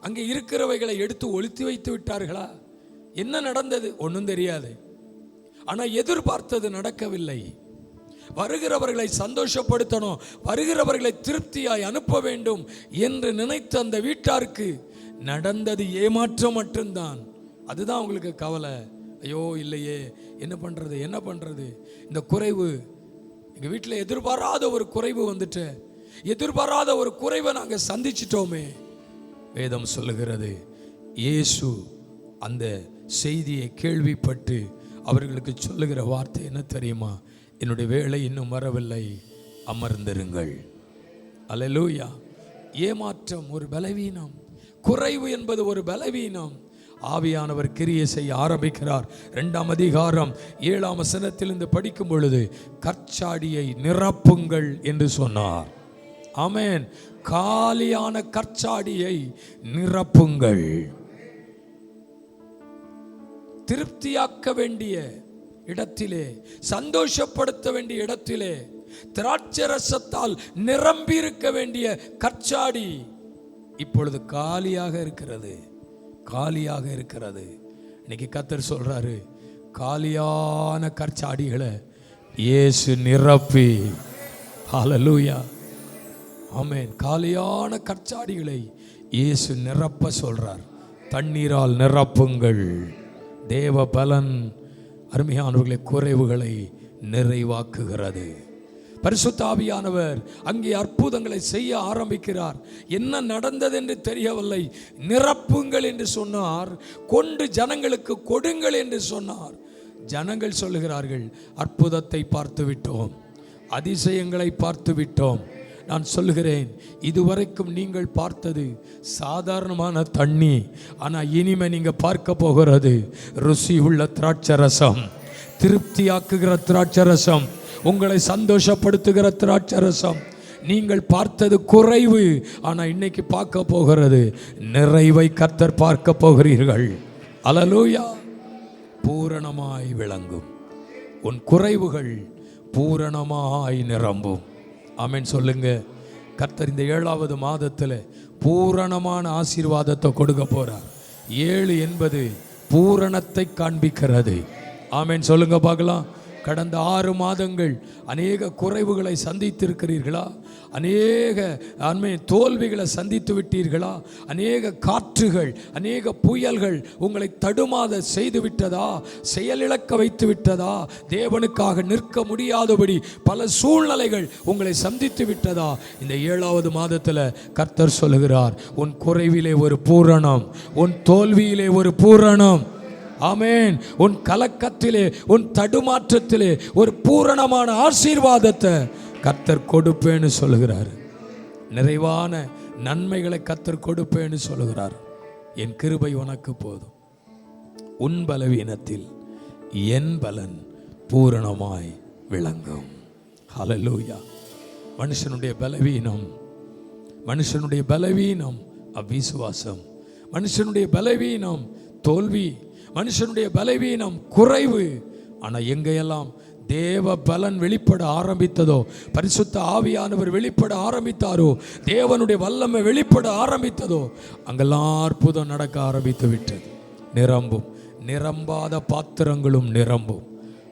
அங்கே இருக்கிறவைகளை எடுத்து ஒளித்து வைத்து விட்டார்களா? என்ன நடந்தது? ஒன்றும் தெரியாது. ஆனால் எதிர்பார்த்தது நடக்கவில்லை. வருகிறவர்களை சந்தோஷப்படுத்தணும், வருகிறவர்களை திருப்தியாய் அனுப்ப வேண்டும் என்று நினைத்த அந்த வீட்டாருக்கு நடந்தது ஏமாற்றம் மட்டும்தான். அதுதான் உங்களுக்கு கவலை. ஐயோ இல்லையே, என்ன பண்ணுறது? இந்த குறைவு எங்கள் வீட்டில் எதிர்பாராத ஒரு குறைவு வந்துட்டு, எதிர்பாராத ஒரு குறைவை நாங்கள் சந்திச்சிட்டோமே. வேதம் சொல்லுகிறது, இயேசு அந்த செய்தியை கேள்விப்பட்டு அவர்களுக்கு சொல்லுகிற வார்த்தை என்ன தெரியுமா? என்னுடைய வேலை இன்னும் வரவில்லை, அமர்ந்திருங்கள். அல்லேலூயா. ஏமாற்றம் ஒரு பலவீனம், குறைவு என்பது ஒரு பலவீனம். ஆவியானவர் கிரியை செய்ய ஆரம்பிக்கிறார். 2ஆம் அதிகாரம் 7ஆம் வசனத்திலிருந்து படிக்கும் பொழுது, கற்சாடியை நிரப்புங்கள் என்று சொன்னார். ஆமென். காலியான கற்சாடியை நிரப்புங்கள். திருப்தியாக்க வேண்டிய இடத்திலே, சந்தோஷப்படுத்த வேண்டிய இடத்திலே, திராட்சரசத்தால் நிரம்பி இருக்க வேண்டிய கற்சாடி இப்பொழுது காலியாக இருக்கிறது. இன்னைக்கு கர்த்தர் சொல்றாரு, காலியான கற்சாடிகளை இயேசு நிரப்பி. ஹல்லேலூயா. ஆமென். காலியான கற்சாடிகளை இயேசு நிரப்ப சொல்றார். தண்ணீரால் நிரப்புங்கள். தேவ பலன் அருமையானவர்களை குறைவுகளை நிறைவாக்குகிறது. பரிசுத்த ஆவியானவர் அங்கே அற்புதங்களை செய்ய ஆரம்பிக்கிறார். என்ன நடந்தது என்று தெரியவில்லை. நிரப்புங்கள் என்று சொன்னார், கொண்டு ஜனங்களுக்கு கொடுங்கள் என்று சொன்னார். ஜனங்கள் சொல்லுகிறார்கள், அற்புதத்தை பார்த்து விட்டோம், அதிசயங்களை பார்த்து விட்டோம். நான் சொல்லுகிறேன், இதுவரைக்கும் நீங்கள் பார்த்தது சாதாரணமான தண்ணி, ஆனால் இனிமே நீங்க பார்க்க போகிறது ருசி உள்ள திராட்சரசம், திருப்தியாக்குகிற திராட்சரசம், உங்களை சந்தோஷப்படுத்துகிற திராட்சரசம். நீங்கள் பார்த்தது குறைவு, ஆனால் இன்னைக்கு பார்க்க போகிறது நிறைவை கர்த்தர் பார்க்க போகிறீர்கள். அல்லேலூயா. பூரணமாய் விளங்கும் உன் குறைவுகள் பூரணமாய் நிரம்பும். ஆமென் சொல்லுங்க. கர்த்தர் இந்த 7ஆவது மாதத்தில் பூரணமான ஆசீர்வாதத்தை கொடுக்க போறார். 7 என்பது பூரணத்தை காண்பிக்கிறது. ஆமென் சொல்லுங்க பார்க்கலாம். கடந்த 6 மாதங்கள் அநேக குறைவுகளை சந்தித்திருக்கிறீர்களா? அநேக தோல்விகளை சந்தித்து விட்டீர்களா? அநேக காற்றுகள், அநேக புயல்கள் உங்களை தடுமாத செய்து விட்டதா? செயலிழக்க வைத்து விட்டதா? தேவனுக்காக நிற்க முடியாதபடி பல சூழ்நிலைகள் உங்களை சந்தித்து விட்டதா? இந்த 7ஆவது மாதத்தில் கர்த்தர் சொல்லுகிறார், உன் குறைவிலே ஒரு பூரணம், உன் தோல்வியிலே ஒரு பூரணம். ஆமென். உன் கலக்கத்திலே, உன் தடுமாற்றத்திலே ஒரு பூரணமான ஆசீர்வாதத்தை கர்த்தர் கொடுப்பேன்னு சொல்லுகிறார். நிறைவான நன்மைகளை கர்த்தர் கொடுப்பேன்னு சொல்லுகிறார். என் கிருபை உனக்கு போதும், உன் பலவீனத்தில் என் பலன் பூரணமாய் விளங்கும். ஹல்லேலூயா. மனுஷனுடைய பலவீனம் அவிசுவாசம், மனுஷனுடைய பலவீனம் தோல்வி, மனுஷனுடைய பலவீனம் குறைவு. ஆனால் எங்கெல்லாம் தேவ பலன் வெளிப்பட ஆரம்பித்ததோ, பரிசுத்த ஆவியானவர் வெளிப்பட ஆரம்பித்தாரோ, தேவனுடைய வல்லமை வெளிப்பட ஆரம்பித்ததோ, அங்கெல்லாம் அற்புதம் நடக்க ஆரம்பித்து விட்டது. நிரம்பும். நிரம்பாத பாத்திரங்களும் நிரம்பும்.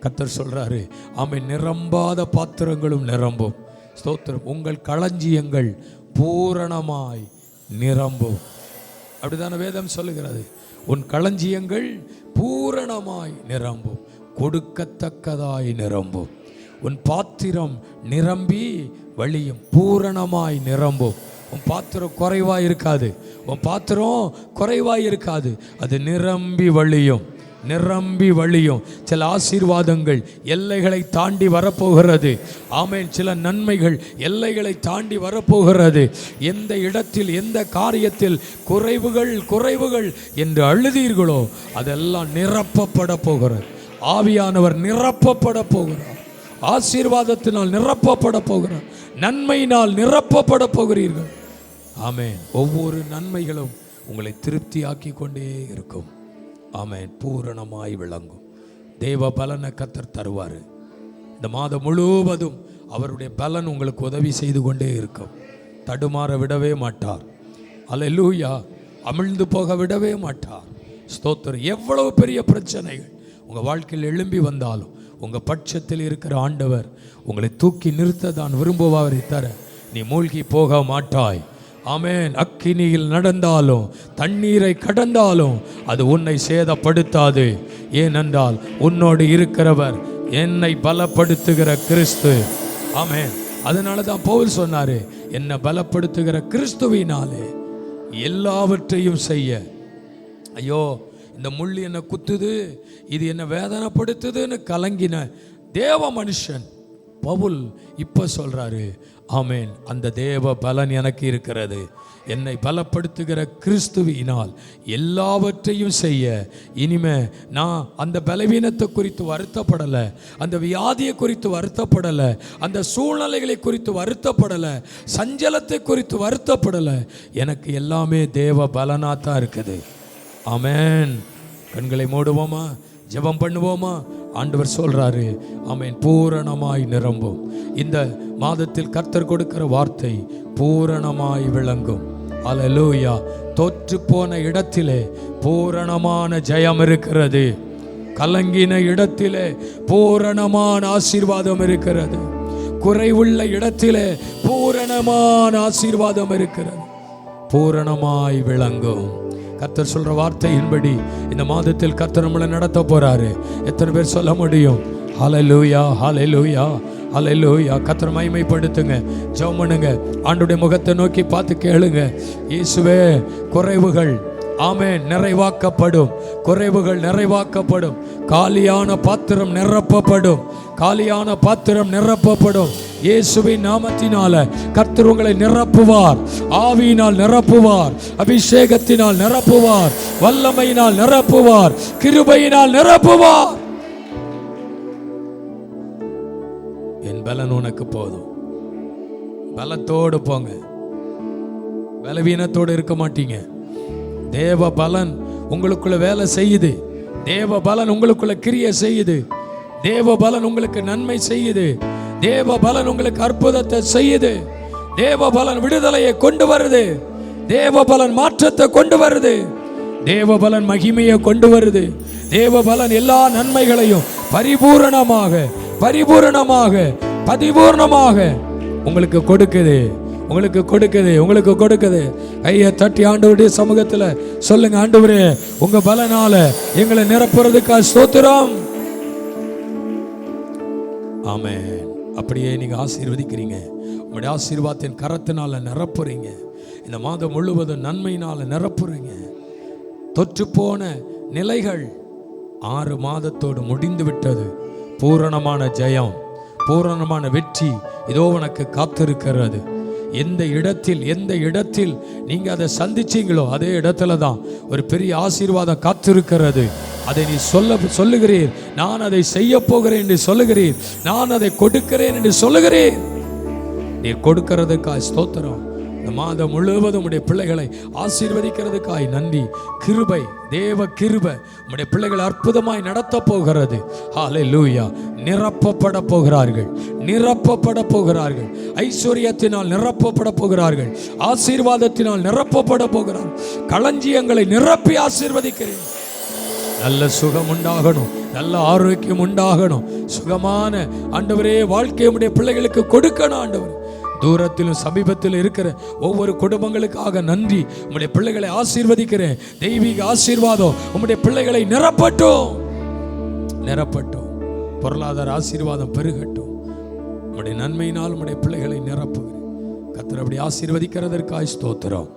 கர்த்தர் சொல்றாரு, ஆமென். நிரம்பாத பாத்திரங்களும் நிரம்பும். ஸ்தோத்திரம். உங்கள் களஞ்சியங்கள் பூரணமாய் நிரம்பும். அப்படிதான வேதம் சொல்லுகிறது. உன் களஞ்சியங்கள் பூரணமாய் நிரம்பும், கொடுக்கத்தக்கதாய் நிரம்பும். உன் பாத்திரம் நிரம்பி வழியும், பூரணமாய் நிரம்பும். உன் பாத்திரம் குறைவாய் இருக்காது, அது நிரம்பி வழியும். நிரம்பி வழியும். சில ஆசீர்வாதங்கள் எல்லைகளை தாண்டி வரப்போகிறது. ஆமென். சில நன்மைகள் எல்லைகளை தாண்டி வரப்போகிறது. எந்த இடத்தில் எந்த காரியத்தில் குறைவுகள் என்று அழுதீர்களோ அதெல்லாம் நிரப்பப்பட போகிறது. ஆவியானவர் நிரப்பப்பட போகிறார். ஆசீர்வாதத்தினால் நிரப்பப்பட போகிறார். நன்மையினால் நிரப்பப்பட போகிறீர்கள். ஆமென். ஒவ்வொரு நன்மைகளும் உங்களை திருப்தியாக்கி கொண்டே இருக்கும். ஆமென். பூரணமாய் விளங்கும். தேவ பலனை கர்த்தர் தருவார். இந்த மாதம் முழுவதும் அவருடைய பலன் உங்களுக்கு உதவி செய்து கொண்டே இருக்கும். தடுமாற விடவே மாட்டார். அல்லேலூயா. அமிழ்ந்து போக விடவே மாட்டார். ஸ்தோத்திரம். எவ்வளவு பெரிய பிரச்சனைகள் உங்கள் வாழ்க்கையில் எழும்பி வந்தாலும் உங்கள் பட்சத்தில் இருக்கிற ஆண்டவர் உங்களை தூக்கி நிறுத்த தான் விரும்புவாரை தர நீ மூழ்கி போக மாட்டாய். ஆமென். அக்கினியில் நடந்தாலும் தண்ணீரை கடந்தாலும் அது உன்னை சேதப்படுத்தாது. ஏனென்றால் உன்னோடு இருக்கிறவர் என்னை பலப்படுத்துகிற கிறிஸ்து. ஆமென். அதனால தான் பவுல் சொன்னாரு, என்னை பலப்படுத்துகிற கிறிஸ்துவினாலே எல்லாவற்றையும் செய்ய. ஐயோ, இந்த முள் என்னை குத்துது, இது என்னை வேதனைப்படுத்துதுன்னு கலங்கின தேவ மனுஷன் பவுல் இப்ப சொல்றாரு, ஆமென், அந்த தேவ பலன் எனக்கு இருக்கிறது. என்னை பலப்படுத்துகிற கிறிஸ்துவினால் எல்லாவற்றையும் செய்ய. இனிமே நான் அந்த பலவீனத்தை குறித்து வருத்தப்படலை, அந்த வியாதியை குறித்து வருத்தப்படலை, அந்த சூழ்நிலைகளை குறித்து வருத்தப்படலை, சஞ்சலத்தை குறித்து வருத்தப்படலை. எனக்கு எல்லாமே தேவ பலனாக தான் இருக்குது. ஆமென். கண்களை மூடுவோமா, ஜெபம் பண்ணுவோமா? ஆண்டவர் சொல்றாரு, ஆமென், பூரணமாய் நிரம்பும். இந்த மாதத்தில் கர்த்தர் கொடுக்கிற வார்த்தை பூரணமாய் விளங்கும். அல்லேலூயா. தோற்று போன இடத்திலே பூரணமான ஜெயம் இருக்கிறது. கலங்கின இடத்திலே பூரணமான ஆசீர்வாதம் இருக்கிறது. குறைவுள்ள இடத்திலே பூரணமான ஆசீர்வாதம் இருக்கிறது. பூரணமாய் விளங்கும். கர்த்தர் சொல்ற வார்த்தையின்படி இந்த மாதத்தில் கர்த்தர் நம்மளை நடத்த போறாரு. எத்தனை பேர் சொல்ல முடியும்? ஹல்லேலூயா, ஹல்லேலூயா, ஹல்லேலூயா. கர்த்தர் மகிமைப்படுத்துங்க. ஜெபம் பண்ணுங்க. ஆண்டவருடைய முகத்தை நோக்கி பார்த்து கேளுங்க. இயேசுவே, குறைவுகள் ஆமென் நிறைவாக்கப்படும். குறைவுகள் நிறைவாக்கப்படும். காலியான பாத்திரம் நிரப்பப்படும். காலியான பாத்திரம் நிரப்பப்படும். இயேசுவின் நாமத்தினால கர்த்தர் உங்களை நிரப்புவார். ஆவியினால் நிரப்புவார். அபிஷேகத்தினால் நிரப்புவார். வல்லமையினால் நிரப்புவார். கிருபையினால் நிரப்புவார். என் பலன் உனக்கு போதும். பலத்தோடு போங்க. பலவீனத்தோடு இருக்க மாட்டீங்க. தேவ பலன் உங்களுக்குள்ள வேலை செய்யுது. தேவ பலன் உங்களுக்குள்ள கிரியை செய்யுது. தேவ பலன் உங்களுக்கு நன்மை செய்யுது. தேவ பலன் உங்களுக்கு அற்புதத்தை செய்யுது. தேவ பலன் விடுதலையை கொண்டு வருது. தேவ பலன் மாற்றத்தை கொண்டு வருது. தேவ பலன் மகிமையை கொண்டு வருது. தேவ பலன் எல்லா நன்மைகளையும் பரிபூரணமாக பரிபூரணமாக பரிபூரணமாக உங்களுக்கு கொடுக்குது. உங்களுக்கு கொடுக்குது. உங்களுக்கு கொடுக்குது. கையை தட்டி ஆண்டவருடைய சமூகத்தில் சொல்லுங்க, ஆண்டவரே, உங்க பலனால எங்களை நிரப்புறதுக்காக ஸ்தோத்திரம். ஆமென். அப்படியே நீங்க ஆசீர்வதிக்கிறீங்க. உங்களுடைய ஆசீர்வாதத்தின் கரத்தினால நிரப்புறீங்க. இந்த மாதம் முழுவதும் நன்மையினால நிரப்புறீங்க. தொற்று போன நிலைகள் 6 மாதத்தோடு முடிந்து விட்டது. பூரணமான ஜெயம், பூரணமான வெற்றி இதோ உனக்கு காத்திருக்கிறது. எந்த இடத்தில் நீங்க அதை சந்திச்சீங்களோ அதே இடத்துல தான் ஒரு பெரிய ஆசீர்வாதம் காத்திருக்கிறது. அதை நீ சொல்லுகிறீர். நான் அதை செய்ய போகிறேன் என்று சொல்லுகிறீர். நான் அதை கொடுக்கிறேன் என்று சொல்லுகிறீர். நீ கொடுக்கிறதுக்காய் ஸ்தோத்திரம். இந்த மாதம் முழுவதும் உடைய பிள்ளைகளை ஆசீர்வதிக்கிறதுக்காய் நன்றி. கிருபை, தேவ கிருபை உடைய பிள்ளைகளை அற்புதமாய் நடத்த போகிறது. ஹல்லேலூயா. நிரப்பப்பட போகிறார்கள். நிரப்பப்பட போகிறார்கள். ஐஸ்வர்யத்தினால் நிரப்பப்பட போகிறார்கள். ஆசீர்வாதத்தினால் நிரப்பப்பட போகிறார்கள். களஞ்சியங்களை நிரப்பி ஆசீர்வதிக்கிறேன். நல்ல சுகம் உண்டாகணும். நல்ல ஆரோக்கியம் உண்டாகணும். சுகமான ஆண்டவரே வாழ்க்கையை உடைய பிள்ளைகளுக்கு கொடுக்கணும். ஆண்டவர், தூரத்திலும் சமீபத்தில் இருக்கிற ஒவ்வொரு குடும்பங்களுக்காக நன்றி. உம்முடைய பிள்ளைகளை ஆசீர்வதிக்கிறேன். தெய்வீக ஆசீர்வாதம் உம்முடைய பிள்ளைகளை நிரப்பட்டும். நிரப்பட்டும். பொருளாதார ஆசீர்வாதம் பெருகட்டும். உம்முடைய நன்மையினால் உம்முடைய பிள்ளைகளை நிரப்புகிறேன். கர்த்தர் அப்படி ஆசீர்வதிக்கிறதற்காய் ஸ்தோத்திரம்.